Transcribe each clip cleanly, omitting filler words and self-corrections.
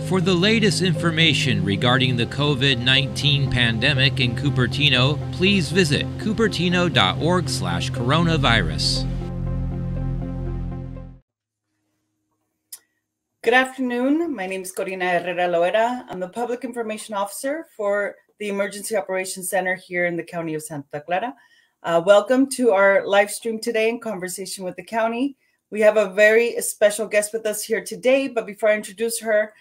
For the latest information regarding the COVID-19 pandemic in Cupertino, please visit cupertino.org/coronavirus. Good afternoon. My name is Corina Herrera Loera. I'm the Public Information Officer for the Emergency Operations Center here in the County of Santa Clara. Welcome to our live stream today in conversation with the county. We have a very special guest with us here today, but before I introduce her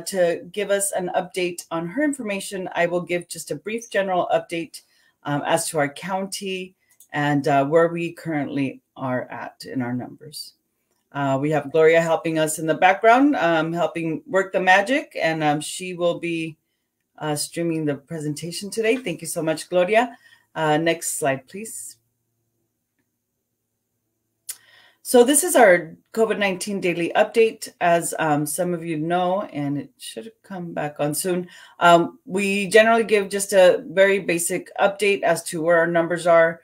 to give us an update on her information, I will give just a brief general update as to our county and where we currently are at in our numbers. We have Gloria helping us in the background, helping work the magic, and she will be streaming the presentation today. Thank you so much, Gloria. Next slide, please. So this is our COVID-19 daily update. As some of you know, and it should come back on soon, we generally give just a very basic update as to where our numbers are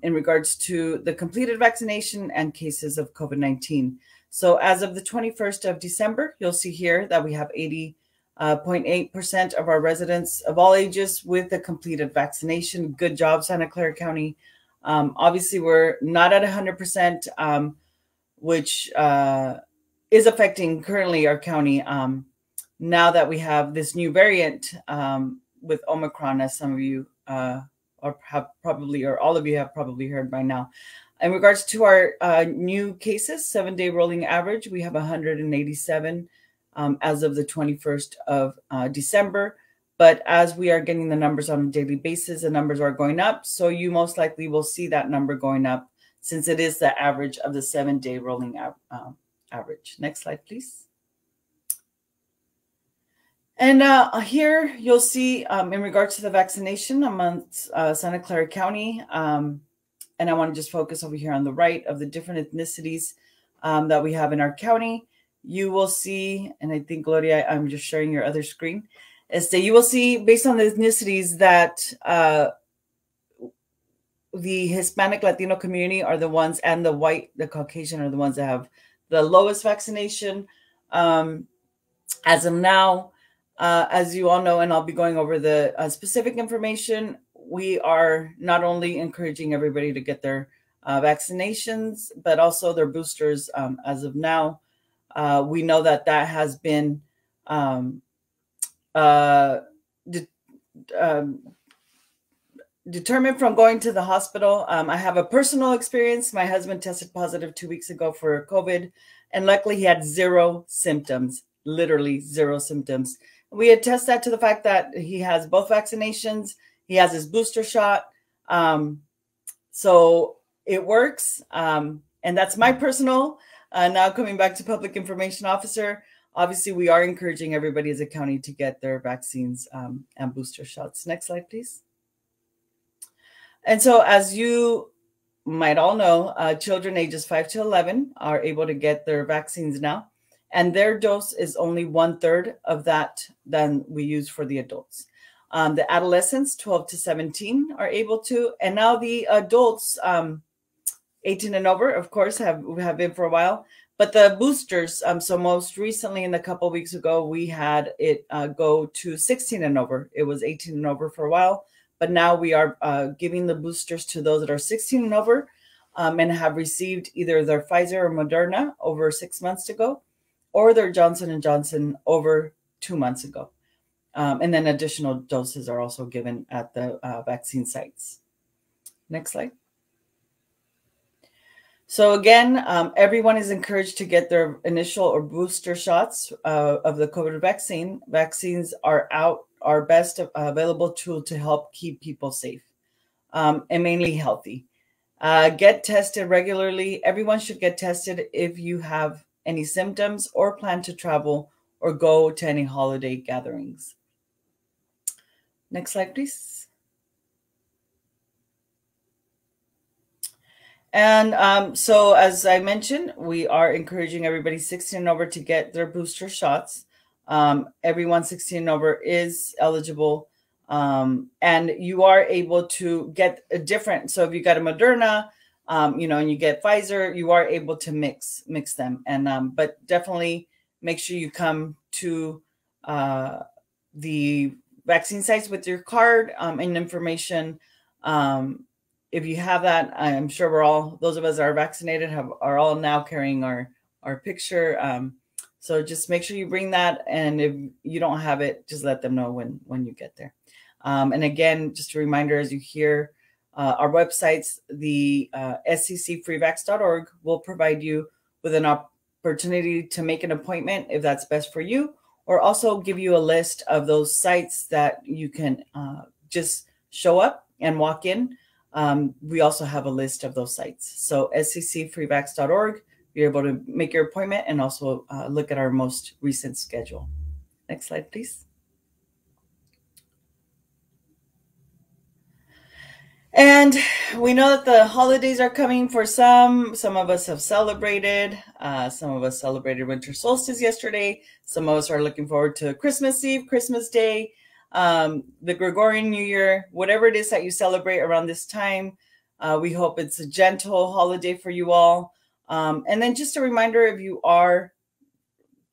in regards to the completed vaccination and cases of COVID-19. So as of the 21st of December, you'll see here that we have 80.8% of our residents of all ages with a completed vaccination. Good job, Santa Clara County. Obviously, we're not at 100%, which is affecting currently our county now that we have this new variant with Omicron, as some of you or all of you have probably heard by now. In regards to our new cases, 7-day rolling average, we have 187 as of the 21st of December. But as we are getting the numbers on a daily basis, the numbers are going up. So you most likely will see that number going up since it is the average of the 7-day rolling average. Next slide, please. And here you'll see in regards to the vaccination amongst Santa Clara County, and I want to just focus over here on the right of the different ethnicities that we have in our county. You will see, and I think, Gloria, I'm just sharing your other screen, is that you will see based on the ethnicities that the Hispanic Latino community are the ones, and the Caucasian are the ones that have the lowest vaccination. As of now, as you all know, and I'll be going over the specific information, we are not only encouraging everybody to get their vaccinations, but also their boosters. As of now, we know that has been determined from going to the hospital. I have a personal experience. My husband tested positive 2 weeks ago for COVID, and luckily he had zero symptoms, literally zero symptoms. We attest that to the fact that he has both vaccinations. He has his booster shot. So it works. And that's my personal, now coming back to Public Information Officer. Obviously, we are encouraging everybody as a county to get their vaccines and booster shots. Next slide, please. And so as you might all know, children ages 5 to 11 are able to get their vaccines now. And their dose is only 1/3 of that than we use for the adults. The adolescents, 12 to 17, are able to. And now the adults, 18 and over, of course, have been for a while. But the boosters, so most recently, in a couple of weeks ago, we had it go to 16 and over. It was 18 and over for a while. But now we are giving the boosters to those that are 16 and over and have received either their Pfizer or Moderna over 6 months ago, or their Johnson & Johnson over 2 months ago. And then additional doses are also given at the vaccine sites. Next slide. So again, everyone is encouraged to get their initial or booster shots of the COVID vaccine. Vaccines are our best available tool to help keep people safe and mainly healthy. Get tested regularly. Everyone should get tested if you have any symptoms or plan to travel or go to any holiday gatherings. Next slide, please. And so, as I mentioned, we are encouraging everybody 16 and over to get their booster shots. Everyone 16 and over is eligible, and you are able to get a different. So if you got a Moderna, and you get Pfizer, you are able to mix them. And but definitely make sure you come to the vaccine sites with your card and information. If you have that, I'm sure those of us that are vaccinated are all now carrying our picture. So just make sure you bring that. And if you don't have it, just let them know when you get there. And again, just a reminder, as you hear, our websites, the sccfreevax.org will provide you with an opportunity to make an appointment if that's best for you, or also give you a list of those sites that you can just show up and walk in. We also have a list of those sites. So sccfreevax.org, you're able to make your appointment and also look at our most recent schedule. Next slide, please. And we know that the holidays are coming for some. Some of us have celebrated. Some of us celebrated winter solstice yesterday. Some of us are looking forward to Christmas Eve, Christmas Day, the Gregorian New Year, whatever it is that you celebrate around this time. We hope it's a gentle holiday for you all. And then just a reminder, if you are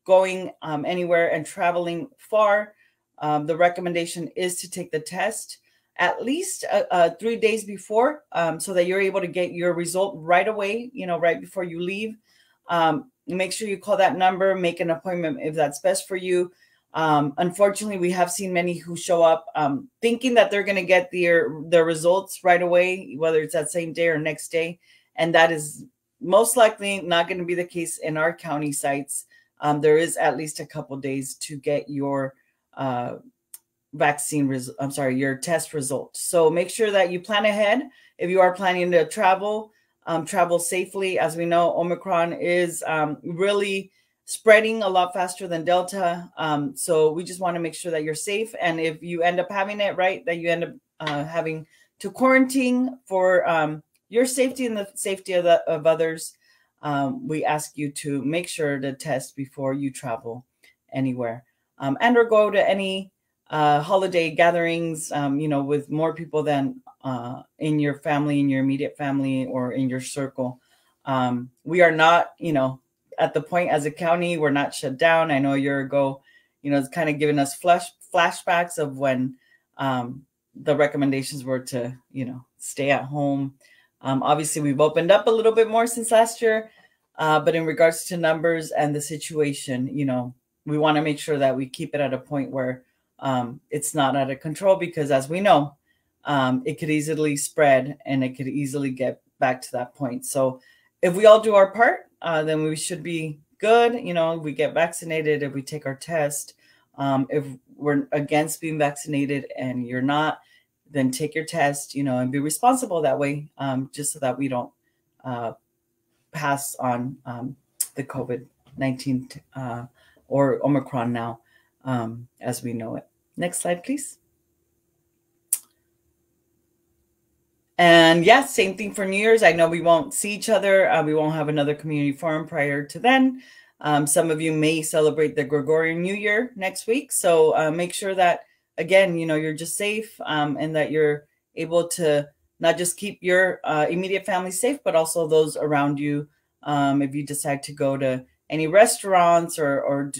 going anywhere and traveling far, the recommendation is to take the test at least 3 days before, so that you're able to get your result right away, right before you leave. Make sure you call that number, make an appointment if that's best for you. Unfortunately, we have seen many who show up thinking that they're going to get their results right away, whether it's that same day or next day. And that is most likely not going to be the case in our county sites. There is at least a couple days to get your your test result. So make sure that you plan ahead. If you are planning to travel safely. As we know, Omicron is really spreading a lot faster than Delta. So we just want to make sure that you're safe. And if you end up having it, right, that you end up having to quarantine for your safety and the safety of others, we ask you to make sure to test before you travel anywhere, and or go to any holiday gatherings, with more people than in your family, in your immediate family, or in your circle. We are not, at the point as a county, we're not shut down. I know a year ago, it's kind of giving us flashbacks of when the recommendations were to, stay at home. Obviously, we've opened up a little bit more since last year, but in regards to numbers and the situation, we want to make sure that we keep it at a point where it's not out of control, because as we know, it could easily spread and it could easily get back to that point. So if we all do our part, then we should be good. We get vaccinated, if we take our test. If we're against being vaccinated and you're not, then take your test, and be responsible that way, just so that we don't pass on the COVID-19 or Omicron now, as we know it. Next slide, please. And yes, same thing for New Year's. I know we won't see each other. We won't have another community forum prior to then. Some of you may celebrate the Gregorian New Year next week. So make sure that, again, you're just safe, and that you're able to not just keep your immediate family safe, but also those around you. If you decide to go to any restaurants or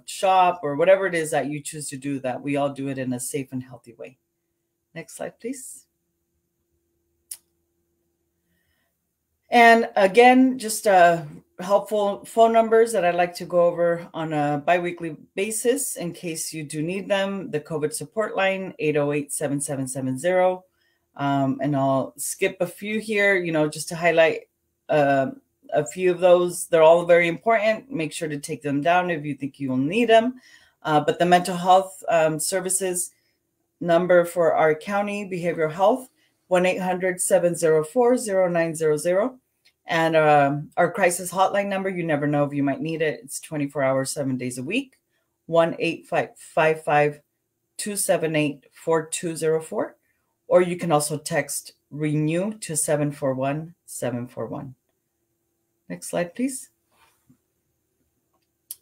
shop or whatever it is that you choose to do, that we all do it in a safe and healthy way. Next slide, please. And again, just helpful phone numbers that I'd like to go over on a biweekly basis in case you do need them. The COVID support line, 808-7770. And I'll skip a few here, just to highlight a few of those. They're all very important. Make sure to take them down if you think you will need them. But the mental health services number for our county, behavioral health, 1-800-704-0900. And our crisis hotline number, you never know if you might need it. It's 24 hours, 7 days a week, 1-855-278-4204. Or you can also text RENEW to 741-741. Next slide, please.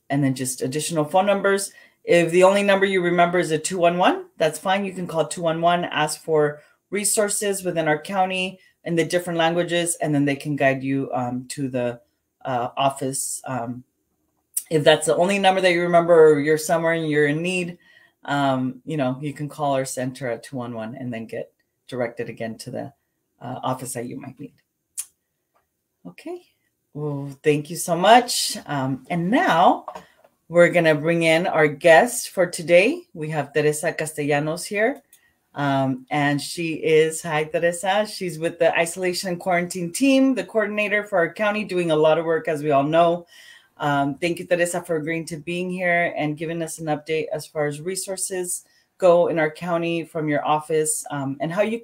And then just additional phone numbers. If the only number you remember is a 211, that's fine. You can call 211, ask for resources within our county in the different languages, and then they can guide you to the office If that's the only number that you remember, or you're somewhere and you're in need, you can call our center at 211 and then get directed again to the office that you might need. Okay. Well, thank you so much. And now we're going to bring in our guest for today. We have Teresa Castellanos here. And she is, hi, Teresa. She's with the isolation and quarantine team, the coordinator for our county, doing a lot of work, as we all know. Thank you, Teresa, for agreeing to being here and giving us an update as far as resources go in our county from your office, and how you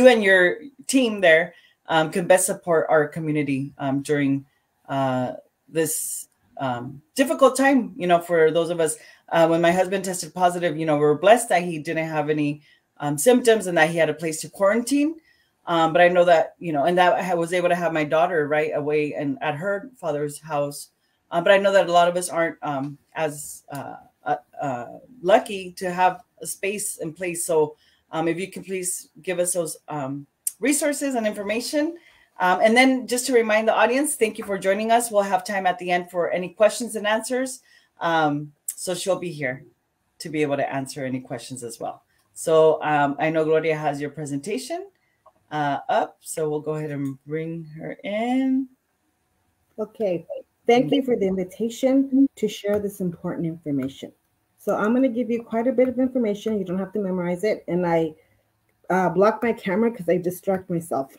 and your team there can best support our community during this difficult time, for those of us. When my husband tested positive, we're blessed that he didn't have any symptoms and that he had a place to quarantine. But I know that, and that I was able to have my daughter right away and at her father's house. But I know that a lot of us aren't as lucky to have a space in place. So if you could please give us those resources and information. And then just to remind the audience, thank you for joining us. We'll have time at the end for any questions and answers. So she'll be here to be able to answer any questions as well. So I know Gloria has your presentation up, so we'll go ahead and bring her in. Okay. Thank you for the invitation to share this important information. So I'm going to give you quite a bit of information. You don't have to memorize it. And I block my camera because I distract myself.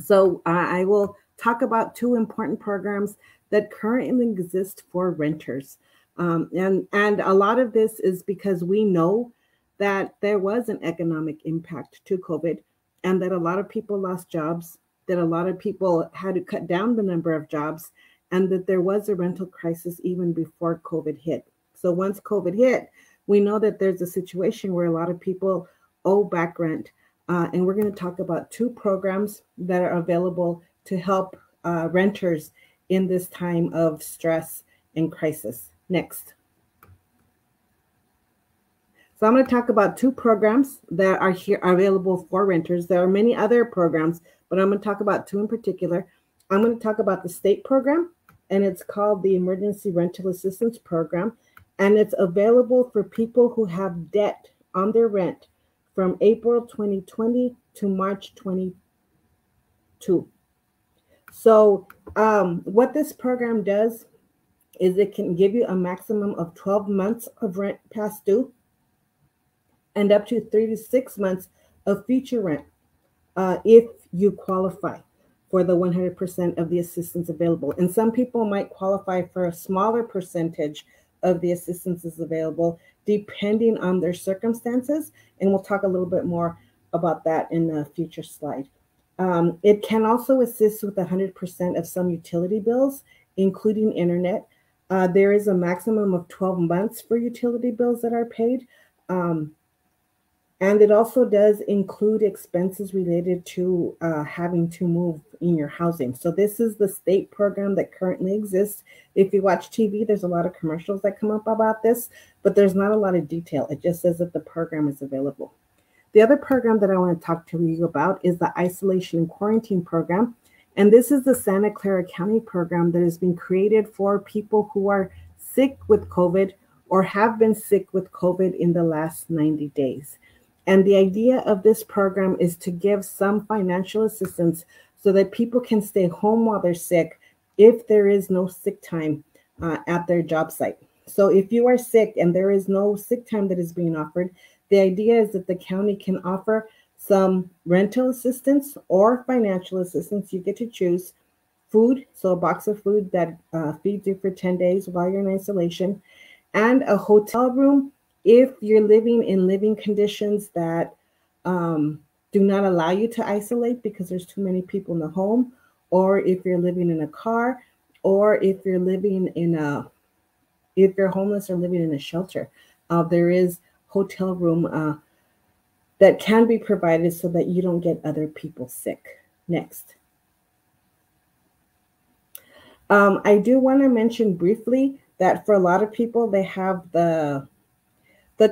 So I will talk about two important programs that currently exist for renters. And a lot of this is because we know that there was an economic impact to COVID and that a lot of people lost jobs, that a lot of people had to cut down the number of jobs, and that there was a rental crisis even before COVID hit. So once COVID hit, we know that there's a situation where a lot of people owe back rent. And we're going to talk about two programs that are available to help renters in this time of stress and crisis. Next. So I'm going to talk about two programs that are here available for renters. There are many other programs, but I'm going to talk about two in particular. I'm going to talk about the state program, and it's called the Emergency Rental Assistance Program, and it's available for people who have debt on their rent from April 2020 to March 22. So what this program does is it can give you a maximum of 12 months of rent past due and up to 3 to 6 months of future rent if you qualify for the 100% of the assistance available. And some people might qualify for a smaller percentage of the assistance is available depending on their circumstances. And we'll talk a little bit more about that in a future slide. It can also assist with 100% of some utility bills, including internet. There is a maximum of 12 months for utility bills that are paid. And it also does include expenses related to having to move in your housing. So this is the state program that currently exists. If you watch TV, there's a lot of commercials that come up about this, but there's not a lot of detail. It just says that the program is available. The other program that I want to talk to you about is the Isolation and Quarantine Program. And this is the Santa Clara County program that has been created for people who are sick with COVID or have been sick with COVID in the last 90 days. And the idea of this program is to give some financial assistance so that people can stay home while they're sick if there is no sick time at their job site. So if you are sick and there is no sick time that is being offered, the idea is that the county can offer some rental assistance or financial assistance. You get to choose. Food, so a box of food that feeds you for 10 days while you're in isolation, and a hotel room if you're living in living conditions that do not allow you to isolate because there's too many people in the home, or if you're living in a car, or if you're living in if you're homeless or living in a shelter. There is hotel room that can be provided so that you don't get other people sick. Next. I do want to mention briefly that for a lot of people, they have the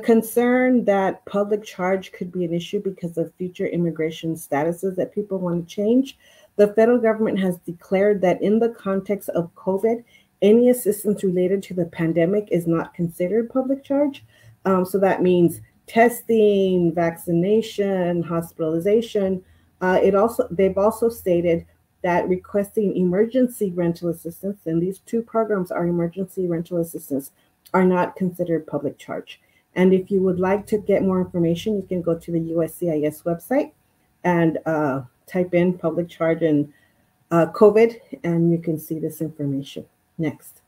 concern that public charge could be an issue because of future immigration statuses that people want to change. The federal government has declared that in the context of COVID, Any assistance related to the pandemic is not considered public charge. So that means testing, vaccination, hospitalization. They've also stated that requesting emergency rental assistance, and these two programs are emergency rental assistance, are not considered public charge. And if you would like to get more information, you can go to the USCIS website and type in public charge and COVID, and you can see this information. Next.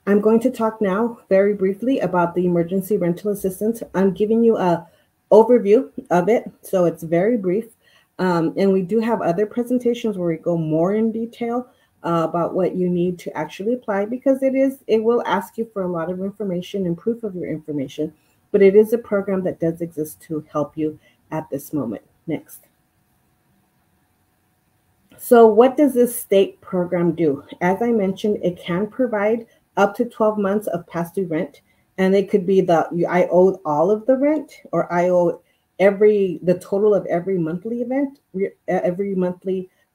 I'm going to talk now very briefly about the emergency rental assistance. I'm giving you an overview of it, so it's very brief. And we do have other presentations where we go more in detail about what you need to actually apply, because it will ask you for a lot of information and proof of your information, but it is a program that does exist to help you at this moment. Next. So what does this state program do? As I mentioned, it can provide up to 12 months of past due rent, and it could be I owe all of the rent, or I owe the total of every monthly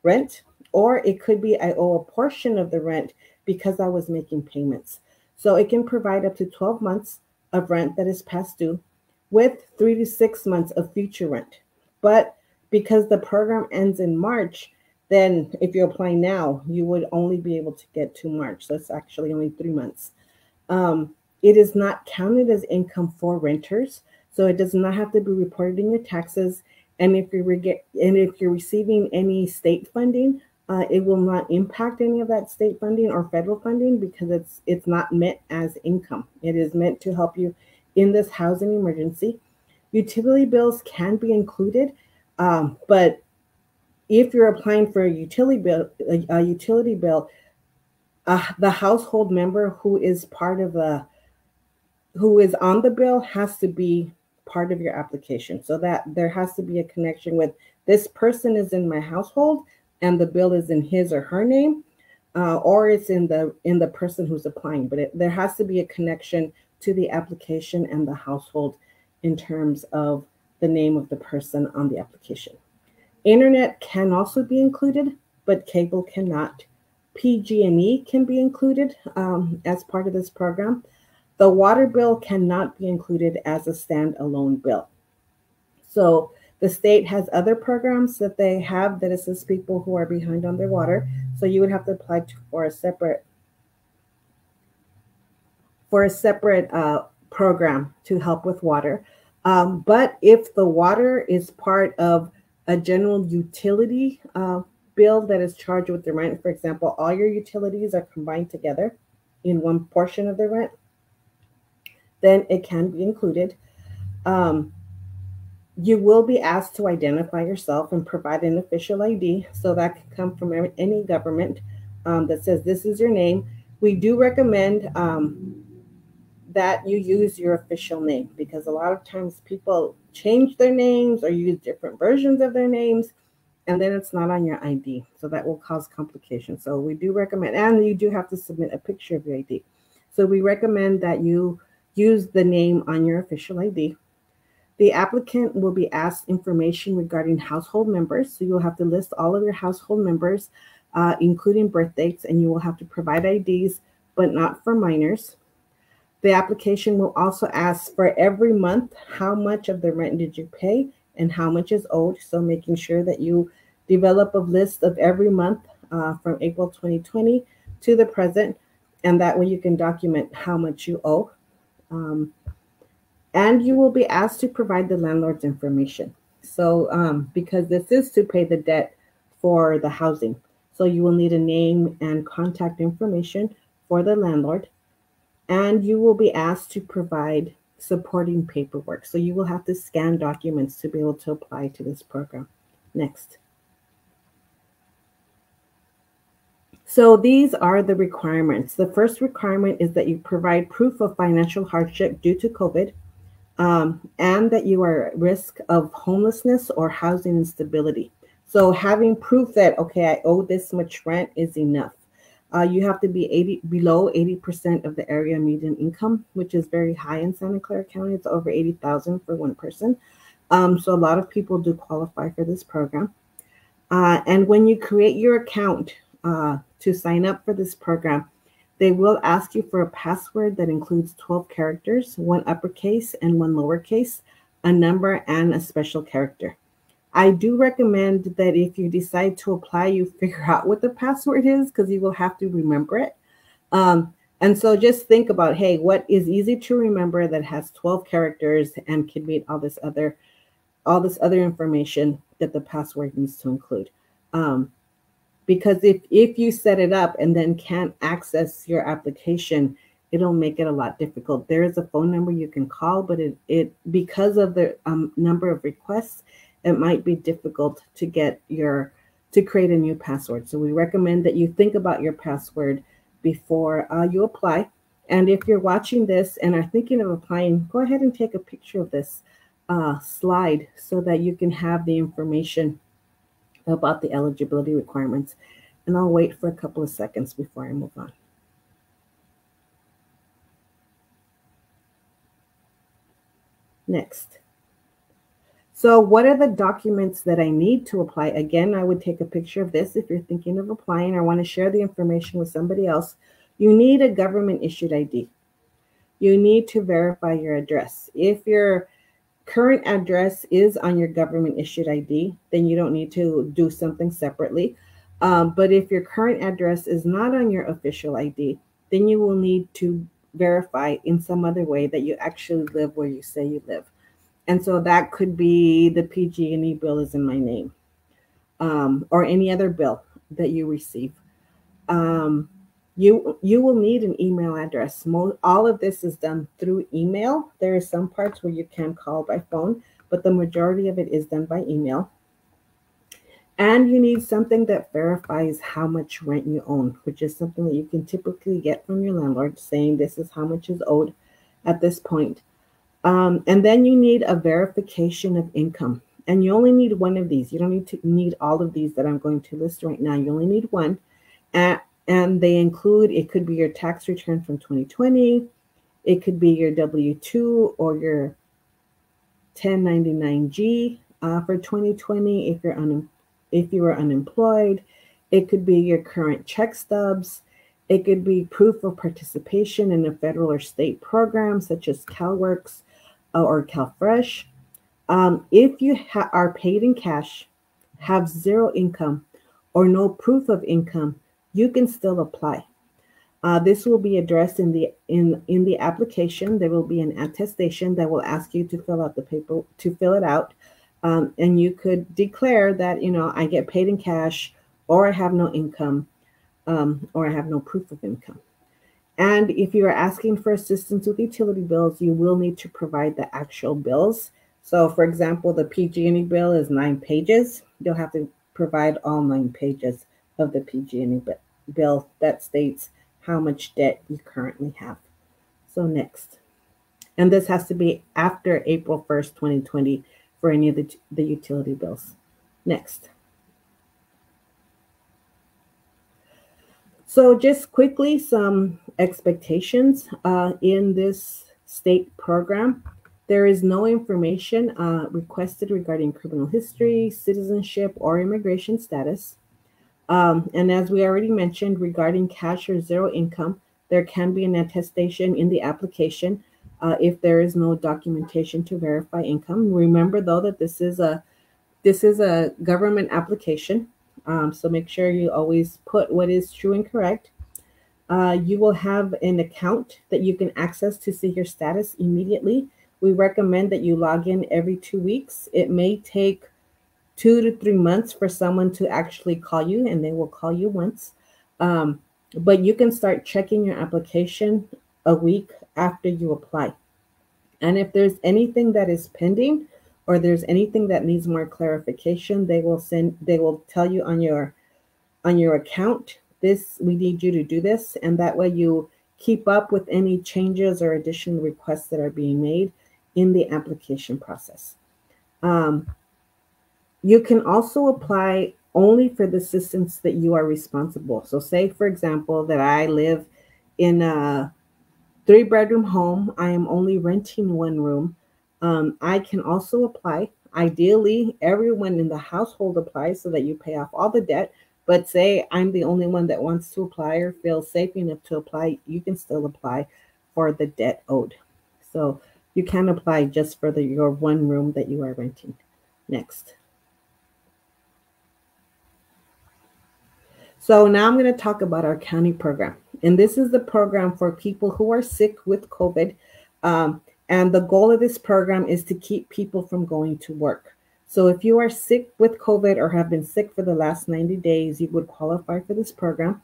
rent, or it could be I owe a portion of the rent because I was making payments. So it can provide up to 12 months of rent that is past due with 3 to 6 months of future rent. But because the program ends in March, then if you're applying now, you would only be able to get to March. So it's actually only 3 months. It is not counted as income for renters, so it does not have to be reported in your taxes. And if you're receiving any state funding, it will not impact any of that state funding or federal funding, because it's not meant as income. It is meant to help you in this housing emergency. Utility bills can be included, but if you're applying for a utility bill, the household member who is on the bill has to be part of your application, so that there has to be a connection with this person is in my household and the bill is in his or her name, or it's in the person who's applying. But there has to be a connection to the application and the household in terms of the name of the person on the application. Internet can also be included, but cable cannot. PG&E can be included as part of this program. The water bill cannot be included as a standalone bill. So the state has other programs that they have that assist people who are behind on their water. So you would have to apply for a separate program to help with water. But if the water is part of a general utility bill that is charged with the rent, for example, all your utilities are combined together in one portion of the rent, then it can be included. You will be asked to identify yourself and provide an official ID. So that can come from any government that says this is your name. We do recommend that you use your official name, because a lot of times people change their names or use different versions of their names, and then it's not on your ID. So that will cause complications. So we do recommend, and you do have to submit a picture of your ID. So we recommend that you use the name on your official ID. The applicant will be asked information regarding household members. So you'll have to list all of your household members, including birth dates, and you will have to provide IDs, but not for minors. The application will also ask for every month, how much of the rent did you pay and how much is owed. So making sure that you develop a list of every month from April 2020 to the present, and that way you can document how much you owe. And you will be asked to provide the landlord's information. So because this is to pay the debt for the housing. So you will need a name and contact information for the landlord. And you will be asked to provide supporting paperwork. So you will have to scan documents to be able to apply to this program. Next. So these are the requirements. The first requirement is that you provide proof of financial hardship due to COVID, and that you are at risk of homelessness or housing instability. So having proof that, okay, I owe this much rent is enough. You have to be below 80% of the area median income, which is very high in Santa Clara County. It's over 80,000 for one person. So a lot of people do qualify for this program. And when you create your account to sign up for this program, they will ask you for a password that includes 12 characters, one uppercase and one lowercase, a number, and a special character. I do recommend that if you decide to apply, you figure out what the password is, because you will have to remember it. And so just think about, hey, what is easy to remember that has 12 characters and can meet all this other information that the password needs to include. Because if you set it up and then can't access your application, it'll make it a lot difficult. There is a phone number you can call, but it because of the number of requests, it might be difficult to create a new password. So we recommend that you think about your password before you apply. And if you're watching this and are thinking of applying, go ahead and take a picture of this slide so that you can have the information about the eligibility requirements. And I'll wait for a couple of seconds before I move on. Next. So what are the documents that I need to apply? Again, I would take a picture of this if you're thinking of applying or want to share the information with somebody else. You need a government issued ID. You need to verify your address. If your current address is on your government issued ID, then you don't need to do something separately. But if your current address is not on your official ID, then you will need to verify in some other way that you actually live where you say you live. And so that could be the PG&E bill is in my name, or any other bill that you receive. You will need an email address. All of this is done through email. There are some parts where you can call by phone, but the majority of it is done by email. And you need something that verifies how much rent you own, which is something that you can typically get from your landlord, saying this is how much is owed at this point. And then you need a verification of income. And you only need one of these. You don't need all of these that I'm going to list right now. You only need one. And they include, it could be your tax return from 2020. It could be your W-2 or your 1099-G for 2020 if you were unemployed. It could be your current check stubs. It could be proof of participation in a federal or state program such as CalWorks or CalFresh. If you are paid in cash, have zero income, or no proof of income, you can still apply. This will be addressed in the application. There will be an attestation that will ask you to fill out the paper, to fill it out. And you could declare that, I get paid in cash, or I have no income, or I have no proof of income. And if you are asking for assistance with utility bills, you will need to provide the actual bills. So for example, the PG&E bill is 9 pages. You'll have to provide all 9 pages of the PG&E bill that states how much debt you currently have. So next. And this has to be after April 1st, 2020 for any of the utility bills. Next. So just quickly, some expectations in this state program. There is no information requested regarding criminal history, citizenship, or immigration status. And as we already mentioned, regarding cash or zero income, there can be an attestation in the application if there is no documentation to verify income. Remember, though, that this is a government application. So make sure you always put what is true and correct. You will have an account that you can access to see your status immediately. We recommend that you log in every 2 weeks. It may take 2 to 3 months for someone to actually call you, and they will call you once. But you can start checking your application a week after you apply. And if there's anything that is pending, or there's anything that needs more clarification, they will tell you on your account, we need you to do this, and that way you keep up with any changes or additional requests that are being made in the application process. You can also apply only for the assistance that you are responsible. So say, for example, that I live in a 3-bedroom home. I am only renting 1 room. I can also apply. Ideally, everyone in the household applies so that you pay off all the debt, But say I'm the only one that wants to apply or feels safe enough to apply, you can still apply for the debt owed. So you can apply just for your one room that you are renting. Next. So now I'm going to talk about our county program. And this is the program for people who are sick with COVID. And the goal of this program is to keep people from going to work. So if you are sick with COVID or have been sick for the last 90 days, you would qualify for this program.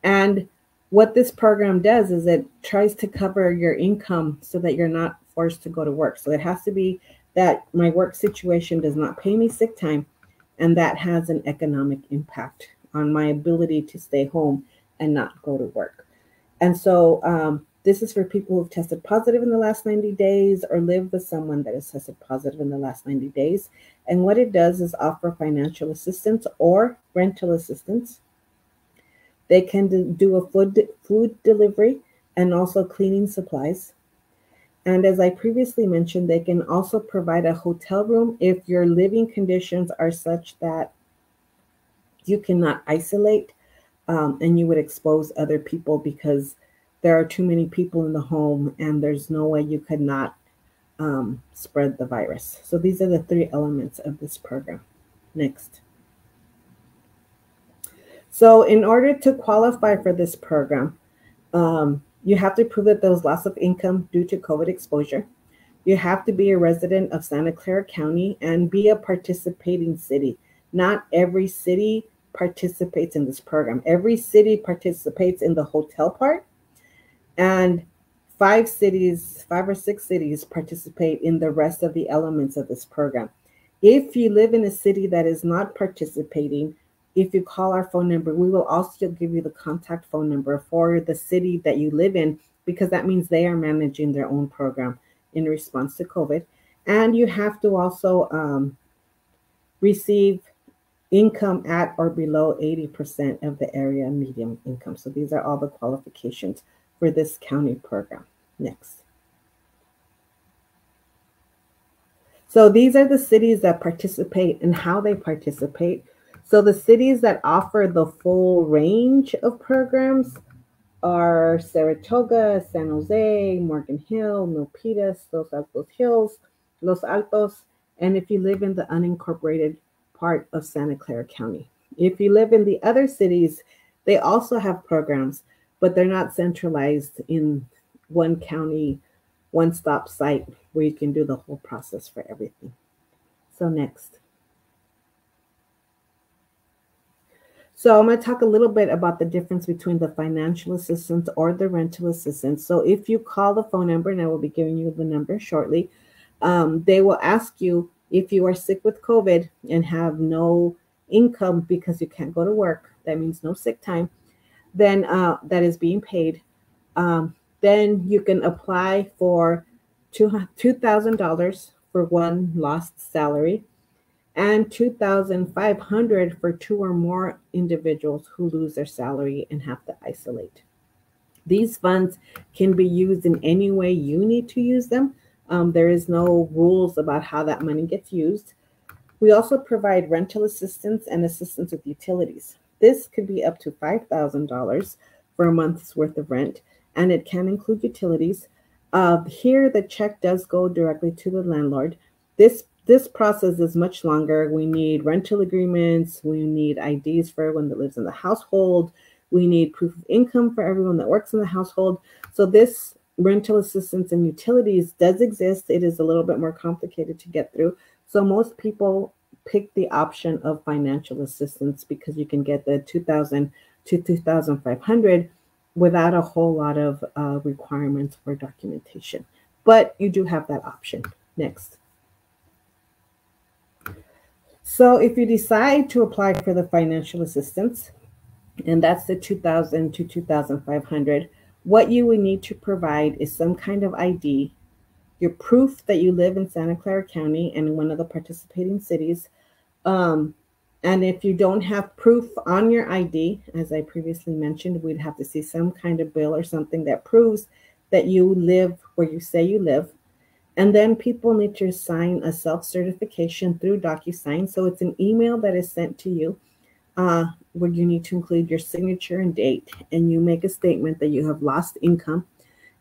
And what this program does is it tries to cover your income so that you're not forced to go to work. So it has to be that my work situation does not pay me sick time, and that has an economic impact on my ability to stay home and not go to work. And so this is for people who've tested positive in the last 90 days or live with someone that has tested positive in the last 90 days. And what it does is offer financial assistance or rental assistance. They can do a food delivery and also cleaning supplies. And as I previously mentioned, they can also provide a hotel room if your living conditions are such that you cannot isolate and you would expose other people because there are too many people in the home and there's no way you could not spread the virus. So these are the three elements of this program. Next. So in order to qualify for this program, you have to prove that there was loss of income due to COVID exposure. You have to be a resident of Santa Clara County and be a participating city. Not every city participates in this program. Every city participates in the hotel part, and 5 or 6 cities participate in the rest of the elements of this program. If you live in a city that is not participating, if you call our phone number, we will also give you the contact phone number for the city that you live in, because that means they are managing their own program in response to COVID. And you have to also receive income at or below 80% of the area median income. So these are all the qualifications for this county program. Next. So these are the cities that participate and how they participate. So the cities that offer the full range of programs are Saratoga, San Jose, Morgan Hill, Milpitas, Los Altos Hills, Los Altos, and if you live in the unincorporated part of Santa Clara County. If you live in the other cities, they also have programs, but they're not centralized in one county, one-stop site where you can do the whole process for everything. So next. So I'm going to talk a little bit about the difference between the financial assistance or the rental assistance. So if you call the phone number, and I will be giving you the number shortly, they will ask you if you are sick with COVID and have no income because you can't go to work, that means no sick time, then that is being paid. Then you can apply for $2,000 for one lost salary, and $2,500 for 2 or more individuals who lose their salary and have to isolate. These funds can be used in any way you need to use them. There is no rules about how that money gets used. We also provide rental assistance and assistance with utilities. This could be up to $5,000 for a month's worth of rent, and it can include utilities. Here, the check does go directly to the landlord. This process is much longer. We need rental agreements. We need IDs for everyone that lives in the household. We need proof of income for everyone that works in the household. So this rental assistance and utilities does exist. It is a little bit more complicated to get through. So most people pick the option of financial assistance because you can get the $2,000 to $2,500 without a whole lot of requirements for documentation. But you do have that option. Next. So if you decide to apply for the financial assistance, and that's the $2,000 to $2,500, what you would need to provide is some kind of ID, your proof that you live in Santa Clara County and in one of the participating cities. And if you don't have proof on your ID, as I previously mentioned, we'd have to see some kind of bill or something that proves that you live where you say you live. And then people need to sign a self-certification through DocuSign. So it's an email that is sent to you. where you need to include your signature and date, and you make a statement that you have lost income,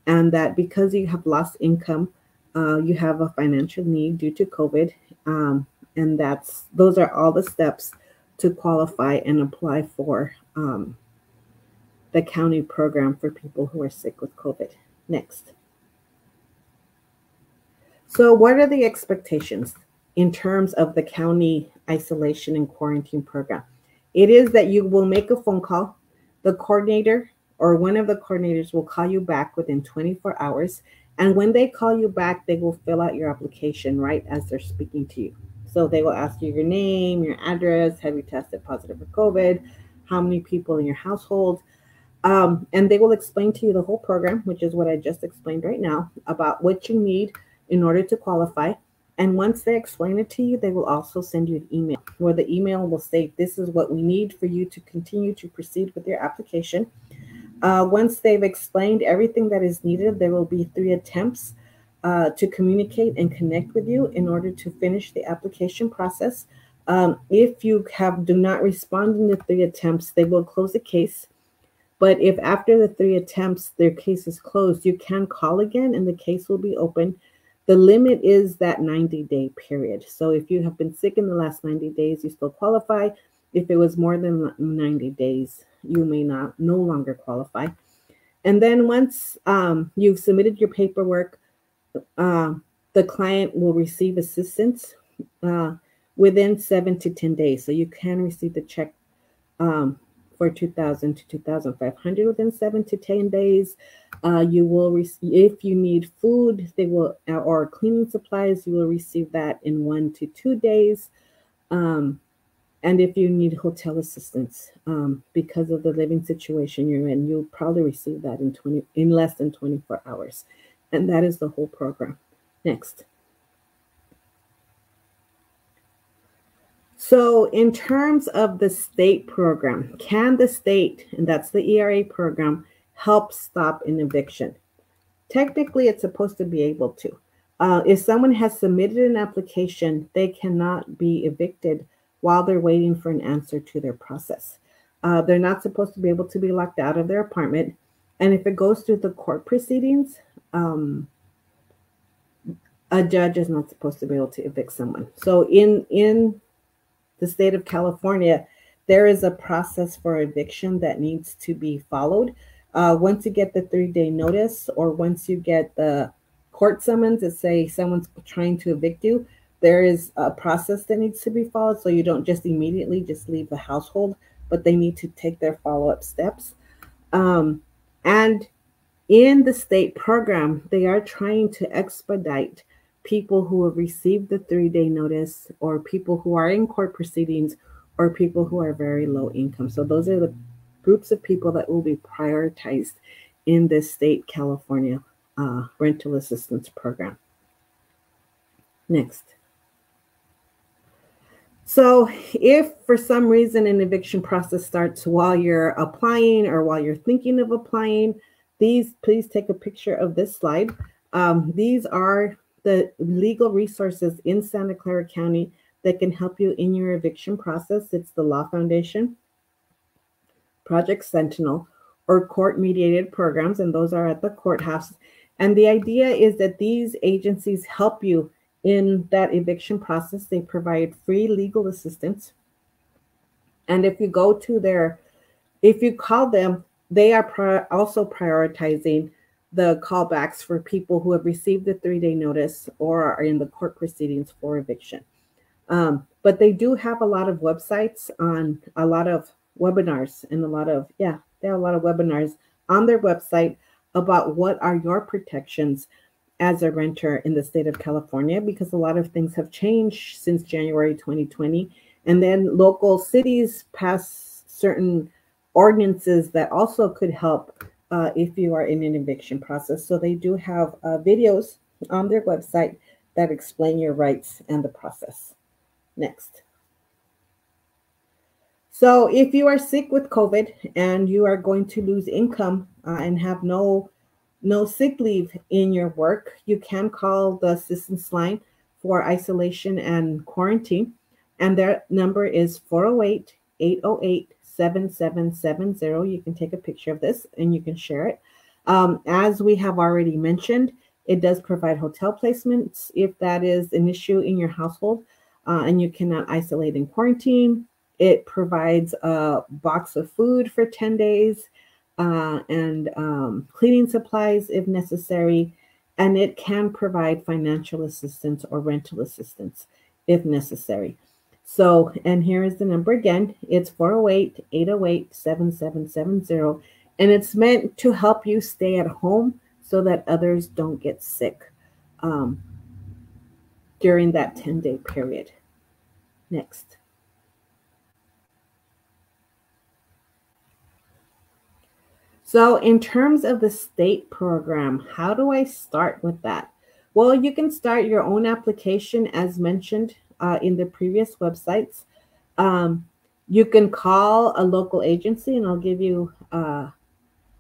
and that because you have lost income, you have a financial need due to COVID, and those are all the steps to qualify and apply for the county program for people who are sick with COVID. Next. So what are the expectations in terms of the county isolation and quarantine program? It is that you will make a phone call. The coordinator or one of the coordinators will call you back within 24 hours. And when they call you back, they will fill out your application right as they're speaking to you. So they will ask you your name, your address, have you tested positive for COVID, how many people in your household, and they will explain to you the whole program, which is what I just explained right now, about what you need in order to qualify. And once they explain it to you, they will also send you an email where the email will say, this is what we need for you to continue to proceed with your application. Once they've explained everything that is needed, there will be 3 attempts to communicate and connect with you in order to finish the application process. If you do not respond in the 3 attempts, they will close the case. But if after the 3 attempts, their case is closed, you can call again and the case will be open. The limit is that 90-day period. So if you have been sick in the last 90 days, you still qualify. If it was more than 90 days, you may no longer qualify. And then once you've submitted your paperwork, the client will receive assistance within 7 to 10 days. So you can receive the check for $2,000 to $2,500 within 7 to 10 days. You will receive, if you need food, they will, or cleaning supplies, you will receive that in 1 to 2 days. And if you need hotel assistance because of the living situation you're in, you'll probably receive that in less than 24 hours. And that is the whole program. Next. So in terms of the state program, can the state, and that's the ERA program, help stop an eviction? Technically, it's supposed to be able to. If someone has submitted an application, they cannot be evicted while they're waiting for an answer to their process. They're not supposed to be able to be locked out of their apartment. And if it goes through the court proceedings, a judge is not supposed to be able to evict someone. So in the state of California, there is a process for eviction that needs to be followed. Once you get the 3-day notice, or once you get the court summons that say someone's trying to evict you, there is a process that needs to be followed. So you don't just immediately just leave the household, but they need to take their follow-up steps. And in the state program, they are trying to expedite people who have received the 3-day notice, or people who are in court proceedings, or people who are very low income. So those are the groups of people that will be prioritized in this state California rental assistance program. Next. So if for some reason an eviction process starts while you're applying or while you're thinking of applying, please take a picture of this slide. These are the legal resources in Santa Clara County that can help you in your eviction process. It's the Law Foundation, Project Sentinel, or court-mediated programs, and those are at the courthouse. And the idea is that these agencies help you in that eviction process. They provide free legal assistance. And if you go to if you call them, they are also prioritizing the callbacks for people who have received the 3-day notice or are in the court proceedings for eviction. But they do have a lot of websites on a lot of webinars and they have a lot of webinars on their website about what are your protections as a renter in the state of California, because a lot of things have changed since January 2020. And then local cities pass certain ordinances that also could help if you are in an eviction process. So they do have videos on their website that explain your rights and the process. Next. So if you are sick with COVID and you are going to lose income and have no sick leave in your work, you can call the assistance line for isolation and quarantine. And their number is 408-808-7770. You can take a picture of this and you can share it. As we have already mentioned, it does provide hotel placements if that is an issue in your household and you cannot isolate and quarantine. It provides a box of food for 10 days and cleaning supplies if necessary. And it can provide financial assistance or rental assistance if necessary. So, and here is the number again. It's 408-808-7770. And it's meant to help you stay at home so that others don't get sick during that 10-day period. Next. So in terms of the state program, how do I start with that? Well, you can start your own application as mentioned in the previous websites. You can call a local agency and I'll give you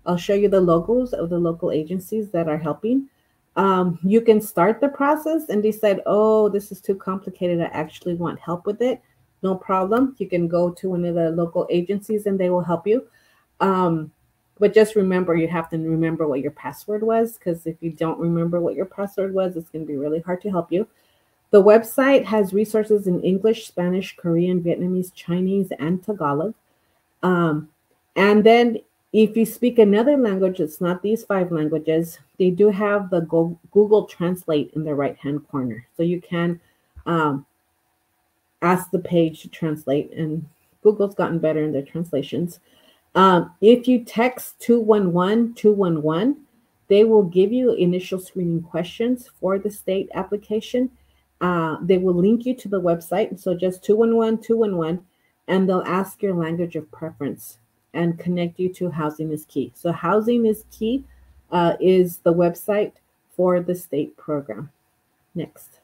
I'll show you the logos of the local agencies that are helping. You can start the process and decide, oh, this is too complicated. I actually want help with it. No problem. You can go to one of the local agencies and they will help you. But just remember, you have to remember what your password was, because if you don't remember what your password was, it's going to be really hard to help you. The website has resources in English, Spanish, Korean, Vietnamese, Chinese, and Tagalog. And then if you speak another language, it's not these 5 languages, they do have the Google Translate in the right-hand corner. So you can ask the page to translate, and Google's gotten better in their translations. If you text 211-211, they will give you initial screening questions for the state application. They will link you to the website. So just 211-211, and they'll ask your language of preference and connect you to Housing is Key. So Housing is Key is the website for the state program. Next.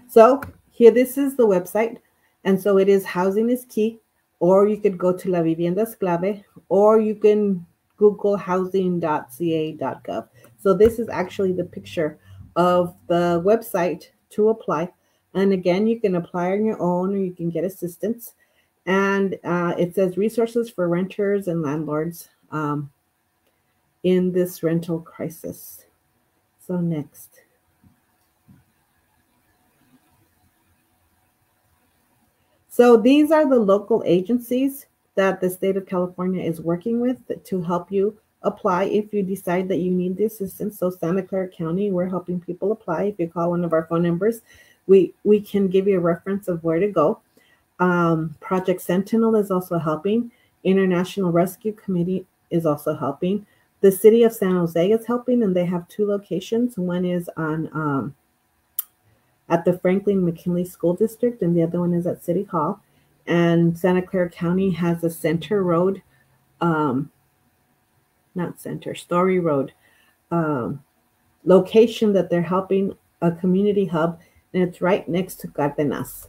So here, this is the website. And so it is Housing is Key, or you could go to La Vivienda es Clave, or you can Google housing.ca.gov. So this is actually the picture of the website to apply. And again, you can apply on your own or you can get assistance. And it says resources for renters and landlords in this rental crisis. So next. So these are the local agencies that the state of California is working with to help you apply if you decide that you need the assistance. So Santa Clara County, we're helping people apply. If you call one of our phone numbers, we can give you a reference of where to go. Project Sentinel is also helping. International Rescue Committee is also helping. The City of San Jose is helping, and they have 2 locations. One is on at the Franklin McKinley School District, and the other one is at City Hall. And Santa Clara County has a Center Road, Story Road location that they're helping, a community hub, and it's right next to Cardenas,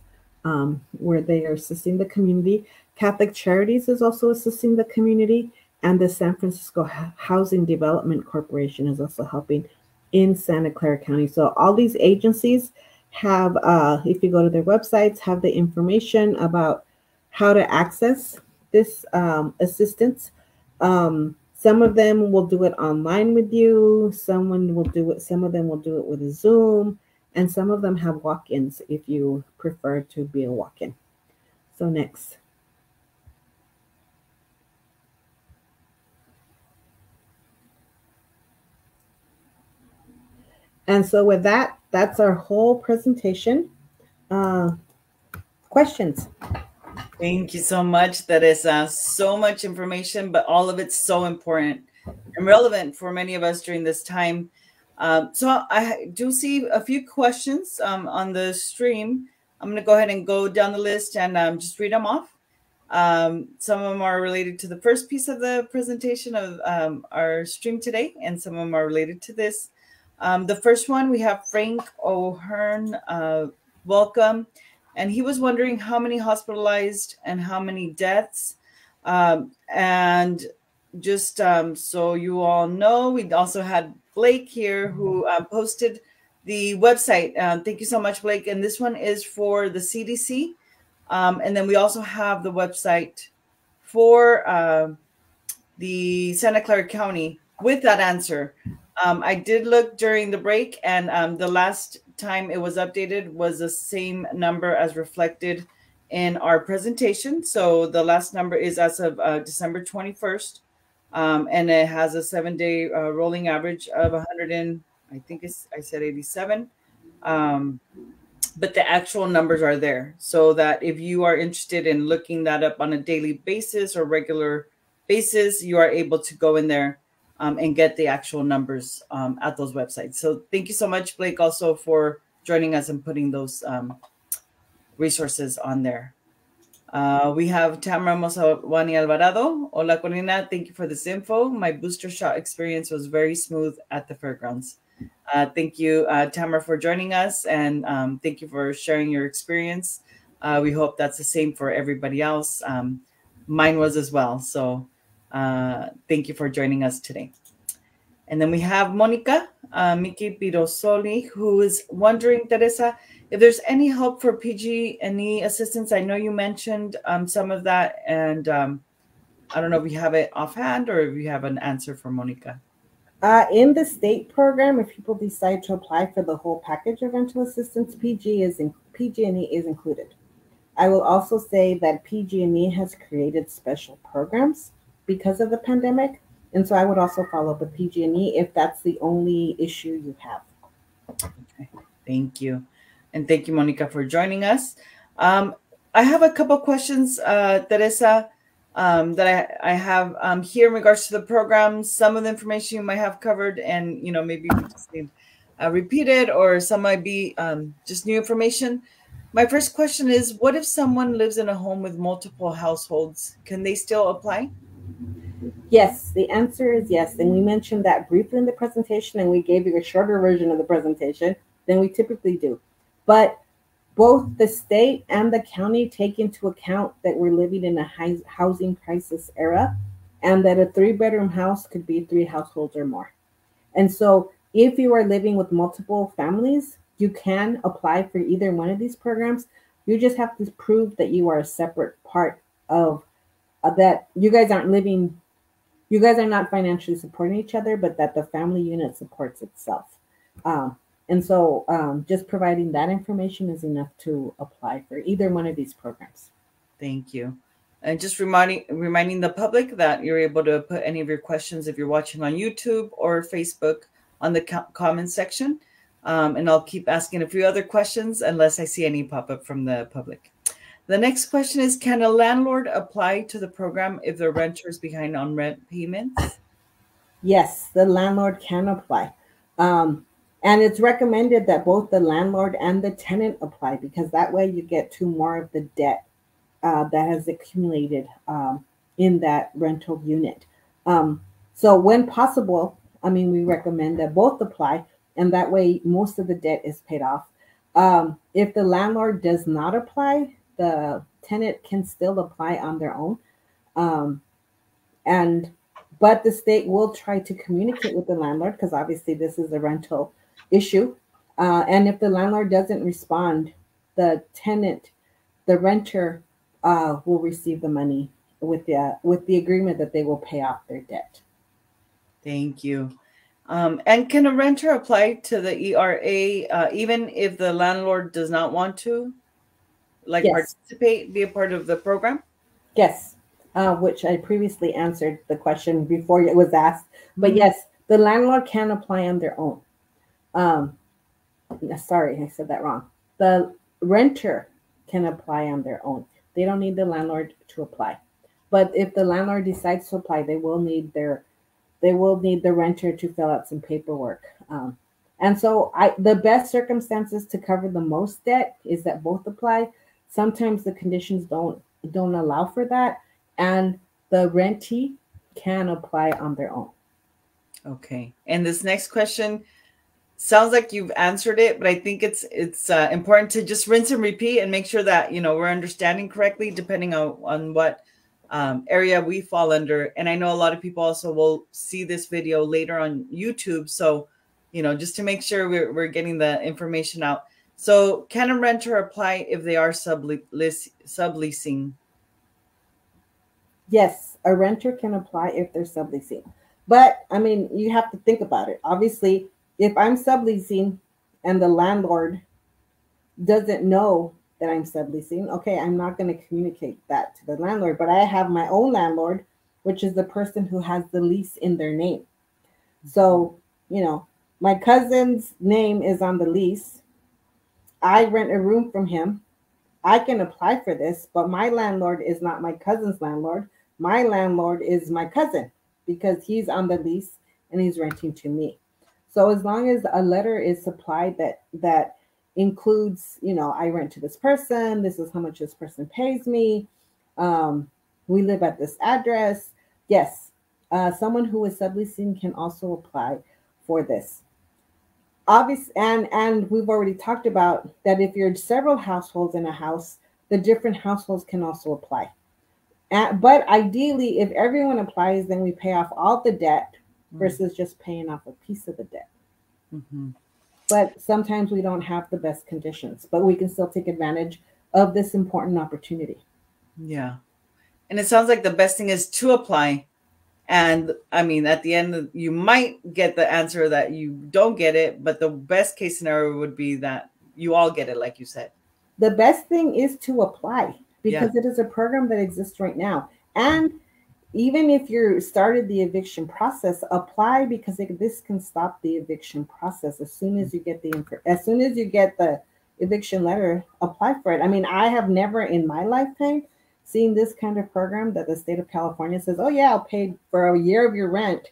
where they are assisting the community. Catholic Charities is also assisting the community, and the San Francisco Housing Development Corporation is also helping in Santa Clara County. So all these agencies have, if you go to their websites, have the information about how to access this assistance. Some of them will do it online with you. Some of them will do it with a Zoom, and some of them have walk-ins if you prefer to be a walk-in. So next. And so with that, that's our whole presentation. Questions? Thank you so much. That is so much information, but all of it's so important and relevant for many of us during this time. So I do see a few questions on the stream. I'm going to go ahead and go down the list and just read them off. Some of them are related to the first piece of the presentation of our stream today, and some of them are related to this. The first one, we have Frank O'Hearn, welcome. And he was wondering how many hospitalized and how many deaths. And just so you all know, we also had Blake here who posted the website. Thank you so much, Blake. And this one is for the CDC. And then we also have the website for the Santa Clara County with that answer. I did look during the break, and the last time it was updated was the same number as reflected in our presentation. So the last number is as of December 21st, and it has a 7-day rolling average of 100 and I think I said 87. But the actual numbers are there, so that if you are interested in looking that up on a daily basis or regular basis, you are able to go in there and get the actual numbers at those websites. So thank you so much, Blake, also for joining us and putting those resources on there. We have Tamara Mosawani Alvarado. Hola, Corina. Thank you for this info. My booster shot experience was very smooth at the fairgrounds. Thank you, Tamara, for joining us, and thank you for sharing your experience. We hope that's the same for everybody else. Mine was as well. So thank you for joining us today. And then we have Monica Miki Pirosoli, who is wondering, Teresa, if there's any help for PG&E assistance. I know you mentioned some of that, and I don't know if you have it offhand or if you have an answer for Monica. In the state program, if people decide to apply for the whole package of rental assistance, PG&E is included. I will also say that PG&E has created special programs because of the pandemic, and so I would also follow up with PG&E if that's the only issue you have. Okay, thank you. And thank you, Monica, for joining us. I have a couple questions, Teresa, that I have here in regards to the program. Some of the information you might have covered, and maybe we just need repeated, or some might be just new information. My first question is, what if someone lives in a home with multiple households? Can they still apply? Yes, the answer is yes. And we mentioned that briefly in the presentation, and we gave you a shorter version of the presentation than we typically do. But both the state and the county take into account that we're living in a housing crisis era, and that a 3-bedroom house could be 3 households or more. And so if you are living with multiple families, you can apply for either one of these programs. You just have to prove that you are a separate part of that. You guys are not financially supporting each other, but that the family unit supports itself. And so just providing that information is enough to apply for either one of these programs. Thank you. And just reminding the public that you're able to put any of your questions, if you're watching on YouTube or Facebook, on the comments section. And I'll keep asking a few other questions unless I see any pop up from the public. The next question is, can a landlord apply to the program if their renter is behind on rent payments? Yes, the landlord can apply. And it's recommended that both the landlord and the tenant apply, because that way you get to more of the debt that has accumulated in that rental unit. So when possible, we recommend that both apply, and that way most of the debt is paid off. If the landlord does not apply, the tenant can still apply on their own. But the state will try to communicate with the landlord, because obviously this is a rental issue. And if the landlord doesn't respond, the renter will receive the money with the agreement that they will pay off their debt. Thank you. And can a renter apply to the ERA even if the landlord does not want to, Yes. participate, be a part of the program? Yes, which I previously answered the question before it was asked. But yes, the landlord can apply on their own. Sorry, I said that wrong. The renter can apply on their own. They don't need the landlord to apply. But if the landlord decides to apply, they will need the renter to fill out some paperwork. And so the best circumstances to cover the most debt is that both apply. Sometimes the conditions don't allow for that, and the rentee can apply on their own. Okay. And this next question sounds like you've answered it, but I think it's important to just rinse and repeat and make sure that we're understanding correctly, depending on what area we fall under. And I know a lot of people also will see this video later on YouTube, so just to make sure we're getting the information out. So can a renter apply if they are subleasing? Yes, a renter can apply if they're subleasing. But I mean, you have to think about it. Obviously, if I'm subleasing and the landlord doesn't know that I'm subleasing, okay, I'm not going to communicate that to the landlord. But I have my own landlord, which is the person who has the lease in their name. So, my cousin's name is on the lease. I rent a room from him. I can apply for this, but my landlord is not my cousin's landlord. My landlord is my cousin because he's on the lease and he's renting to me. So as long as a letter is supplied that includes, I rent to this person, this is how much this person pays me, we live at this address. Yes, someone who is subleasing can also apply for this. Obviously, and we've already talked about that if you're several households in a house, the different households can also apply. But ideally, if everyone applies, then we pay off all the debt versus just paying off a piece of the debt. Mm-hmm. But sometimes we don't have the best conditions, but we can still take advantage of this important opportunity. Yeah. And it sounds like the best thing is to apply. And I mean, at the end, you might get the answer that you don't get it, but the best case scenario would be that you all get it, like you said. The best thing is to apply because it is a program that exists right now. And even if you started the eviction process, apply because this can stop the eviction process as soon as you get the eviction letter. Apply for it. I mean, I have never in my lifetime seen this kind of program that the state of California says, oh yeah, I'll pay for a year of your rent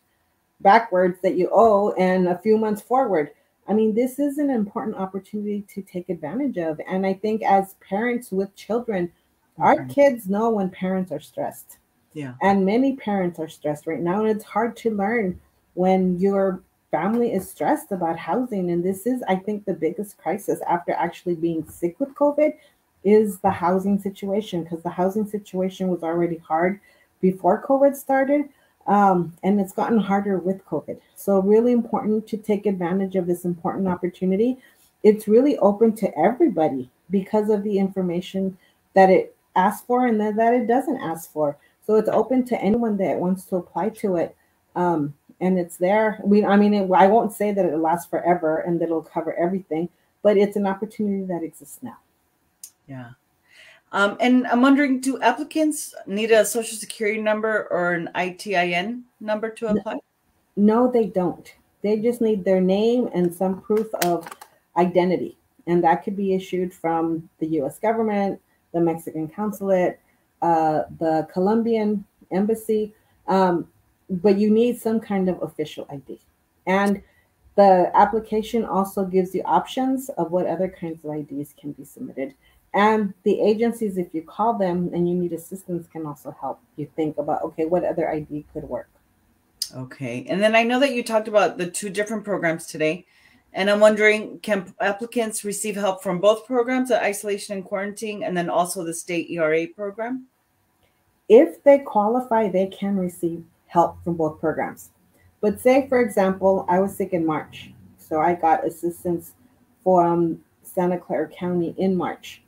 backwards that you owe and a few months forward. I mean, this is an important opportunity to take advantage of. And I think as parents with children, our kids know when parents are stressed. Yeah. And many parents are stressed right now. And it's hard to learn when your family is stressed about housing. And this is, I think, the biggest crisis after actually being sick with COVID is the housing situation, because the housing situation was already hard before COVID started. And it's gotten harder with COVID. So really important to take advantage of this important opportunity. It's really open to everybody because of the information that it asks for and that it doesn't ask for. So it's open to anyone that wants to apply to it. And it's there. I won't say that it'll last forever and that it'll cover everything, but it's an opportunity that exists now. Yeah. And I'm wondering, do applicants need a social security number or an ITIN number to apply? No, they don't. They just need their name and some proof of identity. And that could be issued from the U.S. government, the Mexican consulate, the Colombian embassy. But you need some kind of official ID. And the application also gives you options of what other kinds of IDs can be submitted. And the agencies, if you call them and you need assistance, can also help you think about, okay, what other ID could work. Okay. And then I know that you talked about the two different programs today. And I'm wondering, can applicants receive help from both programs, the isolation and quarantine, and then also the state ERA program? If they qualify, they can receive help from both programs. But say, for example, I was sick in March. So I got assistance from Santa Clara County in March.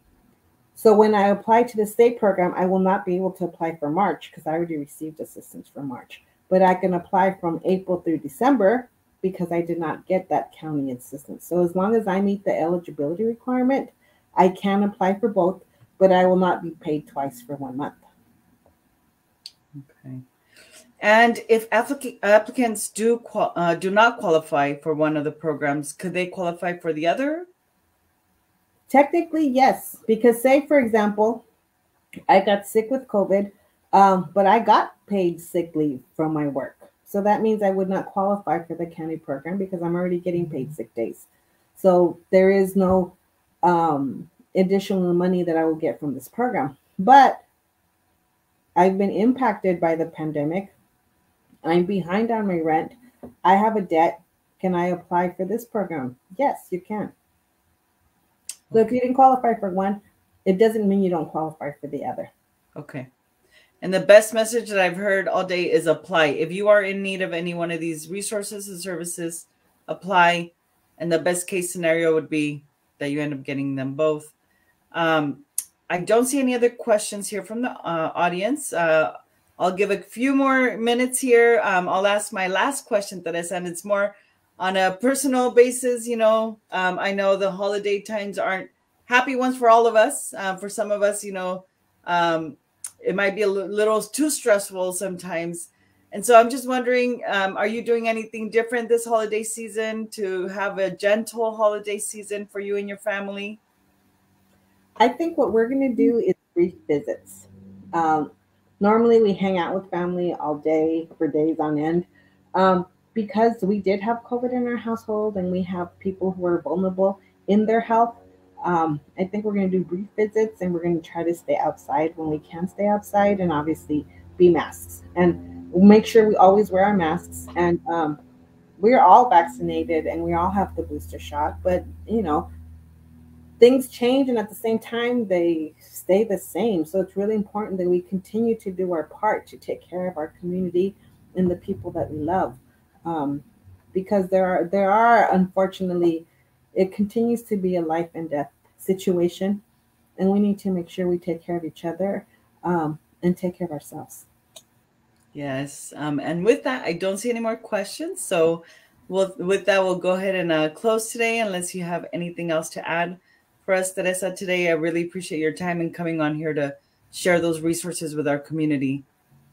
So when I apply to the state program, I will not be able to apply for March because I already received assistance for March. But I can apply from April through December because I did not get that county assistance. So as long as I meet the eligibility requirement, I can apply for both, but I will not be paid twice for 1 month. Okay. And if applicants do not qualify for one of the programs, could they qualify for the other? Technically, yes, because say, for example, I got sick with COVID, but I got paid sick leave from my work. So that means I would not qualify for the county program because I'm already getting paid sick days. So there is no additional money that I will get from this program. But I've been impacted by the pandemic. I'm behind on my rent. I have a debt. Can I apply for this program? Yes, you can. So if you didn't qualify for one, it doesn't mean you don't qualify for the other. Okay. And the best message that I've heard all day is apply. If you are in need of any one of these resources and services, apply. And the best case scenario would be that you end up getting them both. I don't see any other questions here from the audience. I'll give a few more minutes here. I'll ask my last question, Teresa, and it's more on a personal basis. You know, I know the holiday times aren't happy ones for all of us. For some of us, you know, it might be a little too stressful sometimes. And so I'm just wondering, are you doing anything different this holiday season to have a gentle holiday season for you and your family? I think what we're going to do is brief visits. Normally we hang out with family all day for days on end. Because we did have COVID in our household and we have people who are vulnerable in their health, I think we're going to do brief visits, and we're going to try to stay outside when we can stay outside, and obviously be masks. And we'll make sure we always wear our masks. And we're all vaccinated and we all have the booster shot, but you know, things change, and at the same time, they stay the same. So it's really important that we continue to do our part to take care of our community and the people that we love. Because there are, unfortunately, it continues to be a life and death situation, and we need to make sure we take care of each other and take care of ourselves. Yes. And with that, I don't see any more questions. So with that, we'll go ahead and close today, unless you have anything else to add for us, Teresa, today. I really appreciate your time and coming on here to share those resources with our community.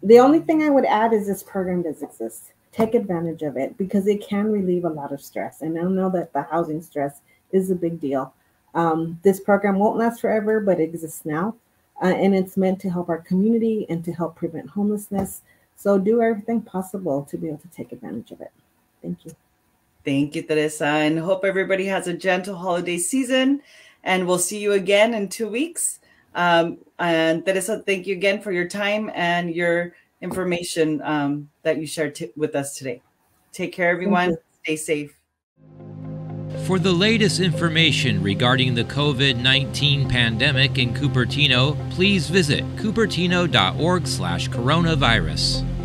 The only thing I would add is this program does exist. Take advantage of it, because it can relieve a lot of stress. And I know that the housing stress is a big deal. This program won't last forever, but it exists now. And it's meant to help our community and to help prevent homelessness. So do everything possible to be able to take advantage of it. Thank you. Thank you, Teresa. And hope everybody has a gentle holiday season. And we'll see you again in 2 weeks. And Teresa, thank you again for your time and your information that you shared with us today. Take care, everyone. Stay safe. For the latest information regarding the COVID-19 pandemic in Cupertino, please visit cupertino.org/coronavirus.